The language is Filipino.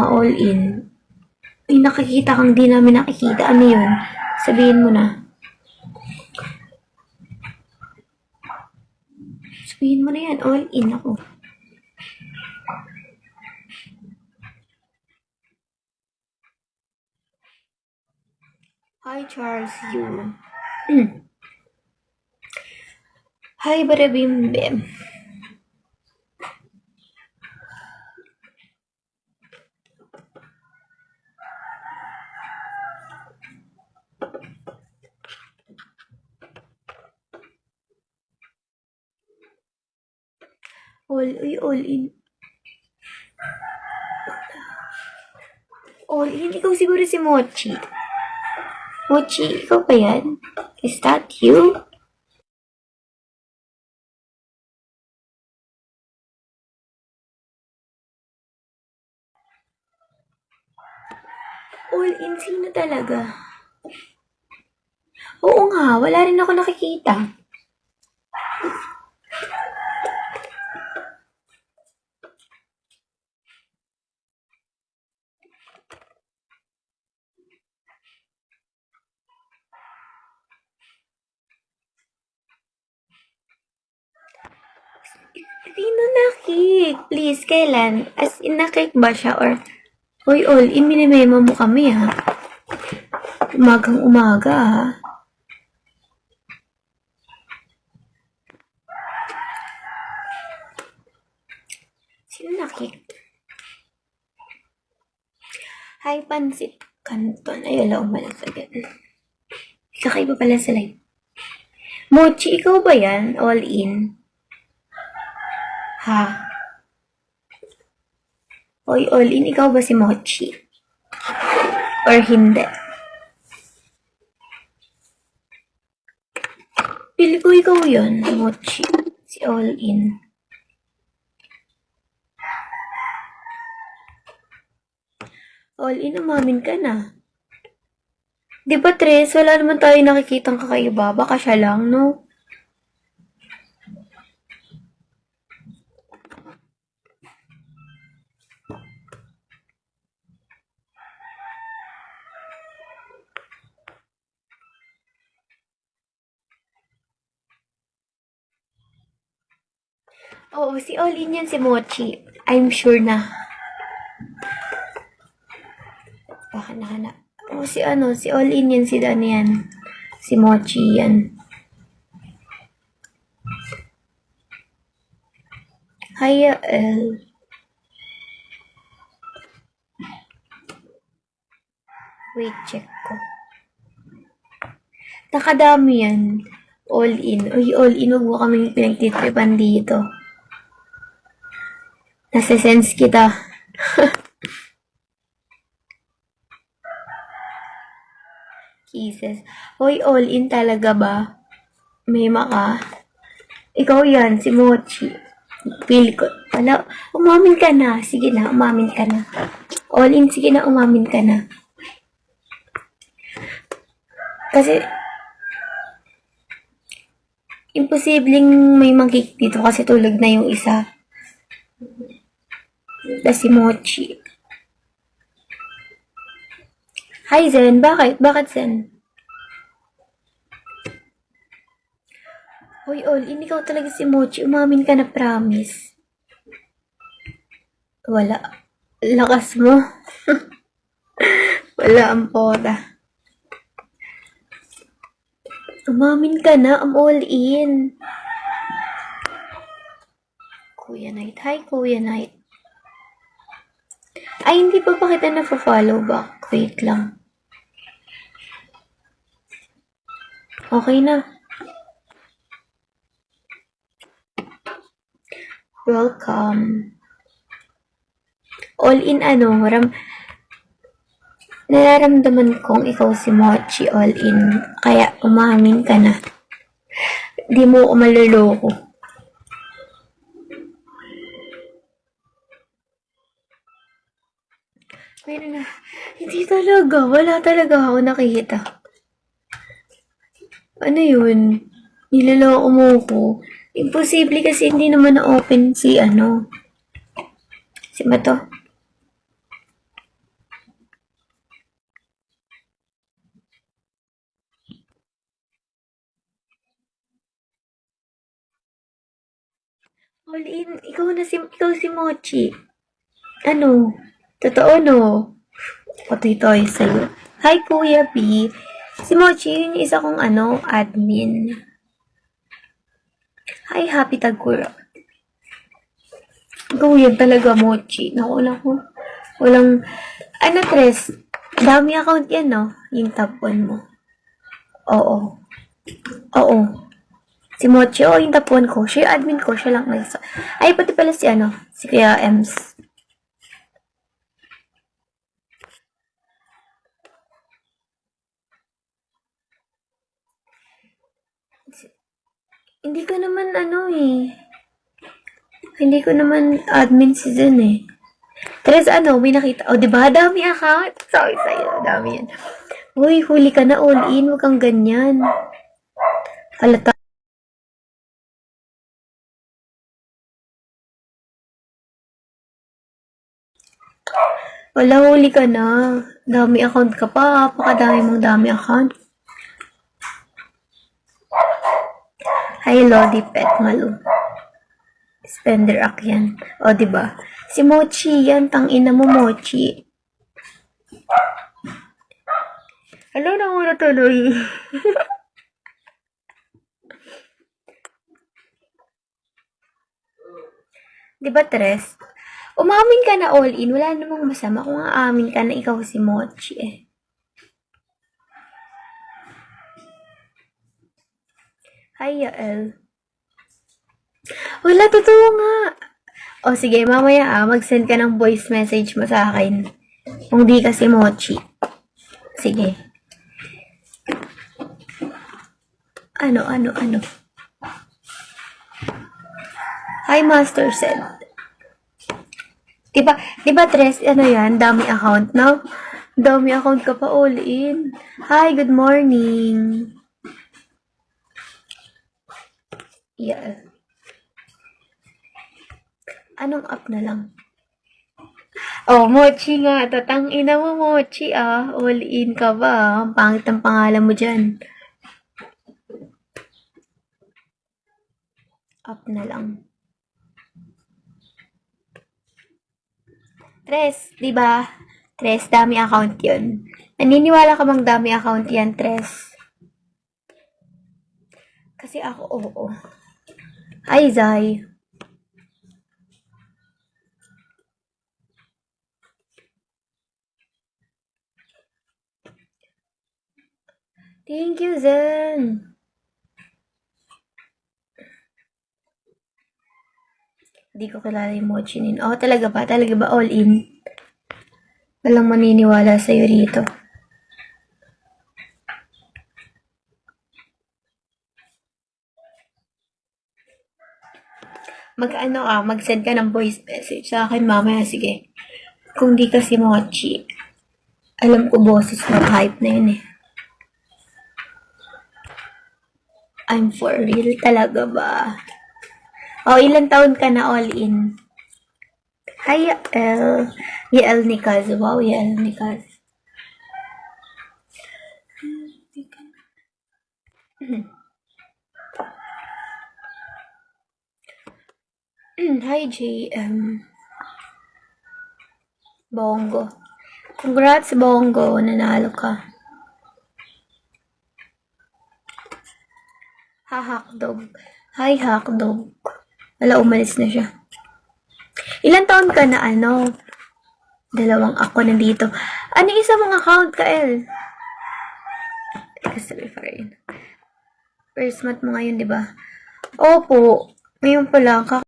all in. May nakikita kang di namin nakikita. Ano yun? Sabihin mo na. Sabihin mo na yan, all in ako. Hi, Charles Yu. Hi, Barabimbim. All in. All in, ikaw siguro si Mochi. Mochi, ikaw ba yan? Is that you? All in, sino talaga? Oo nga, wala rin ako nakikita. Sino nakik? Please, kailan? As in, nakik ba siya? Or, hoy, all in, minimemo mo kami, ha? Umagang umaga, ha? Sino nakik? Hi, Pansit Canton. Ay, wala, umalas agad. Kakaiba pala sa live. Mochi, ikaw ba yan? All in? Ha? Hoy, all in, ikaw ba si Mochi? Or hindi? Pili ko ikaw yun, Mochi. Si all in. All in, umamin ka na. Di ba, Tres? Wala naman tayo nakikitang kakaiba. Baka siya lang, no? Oo, si all in yan si Mochi. I'm sure na. Baka nahanap. Oo, si all in yan, si Dan yan. Si Mochi yan. Hi, wait, check ko. Nakadami yan. All in. Uy, all in. Huwag mo kami pinagtitripan dito. Nasa-sense kita. Kisses. Hoy, all in talaga ba? May maka. Ikaw yan, si Mochi. Feel ko. Wala. Umamin ka na. Sige na, umamin ka na. All in, sige na, umamin ka na. Kasi, imposibleng may mag-kick dito kasi tulog na yung isa. Si Mochi. Hi, Zen. Bakit? Bakit, Zen? Hoy, all in, ikaw talaga si Mochi. Umamin ka na, promise. Wala. Lakas mo. Wala ang pora. Umamin ka na, I'm all in. Kuya Knight. Hi, Kuya Knight. Ay, hindi pa kita na-follow back. Wait lang. Okay na. Welcome. All in nararamdaman kong ikaw si Mochi all in. Kaya umamin ka na. Di mo ako maluloko. Meron na. Hindi talaga. Wala talaga ako nakikita. Ano yun? Niloloko mo ko. Imposible kasi hindi naman na-open si Si Mato. All in. Ikaw si Mochi. Ano? Totoo, no? Toy sa'yo. Hi, Kuya B. Si Mochi, yun yung isa kong admin. Hi, Happy Tagura. Ikaw yan talaga, Mochi. Naku, walang, Tres, dami account yan, no? Yung top 1 mo. Oo. Oo. Si Mochi, yung top 1 ko. Siya yung admin ko, siya lang nagsa. Ay, pati pala si Kuya Ems. Hindi ko naman Hindi ko naman admin si Zen eh. Tres, may nakita. Diba? Dami account. Sorry sa'yo. Dami yan. Uy, huli ka na all in. Huwag kang ganyan. Halata. Wala, huli ka na. Dami account ka pa. Pakadami mong dami account. Hi, Lodi Pet Malu. Spender ak yan. Diba? Si Mochi yan. Tangina mo, Mochi. Hello na muna tuloy. Diba, Tres? Umamin ka na all in. Wala namang masama kung aamin ka na ikaw si Mochi eh. Hi, Yael. Wala, totoo nga. Sige, mamaya mag-send ka ng voice message mo sa akin. Kung di ka si Mochi. Sige. Ano? Hi, Master said. Diba, Tres, yan? Dami account, no? Dami account ka pa all in. Hi, good morning. Yeah. Anong app na lang? Mochi nga. Tatangina mo, Mochi, All in ka ba? Ang pangit ang pangalan mo dyan. App na lang. Tres, diba? Tres, dami account yun. Naniniwala ka bang dami account yan, Tres? Kasi ako, oo. Hi, Zai. Thank you, Zen. Hindi ko kilala yung Mochi nin. Talaga ba? Talaga ba all in? Walang maniniwala sa'yo rito. Mag-send ka ng voice message sa akin mamaya, sige. Kung di ka si Mochi, alam ko boses mag-hype na yun eh. I'm for real talaga ba? Ilang taon ka na all in? Hi, Yael Nikaz. Wow, Yael Nikaz. Hi, JM. Bongo. Congrats, Bongo. Nanalo ka. Hakdog. Hi, Hakdog. Wala, umalis na siya. Ilan taon ka na, Dalawang ako nandito. Ano isa mong account ka, El? First month mo ngayon, di ba? Opo. Ngayon pala,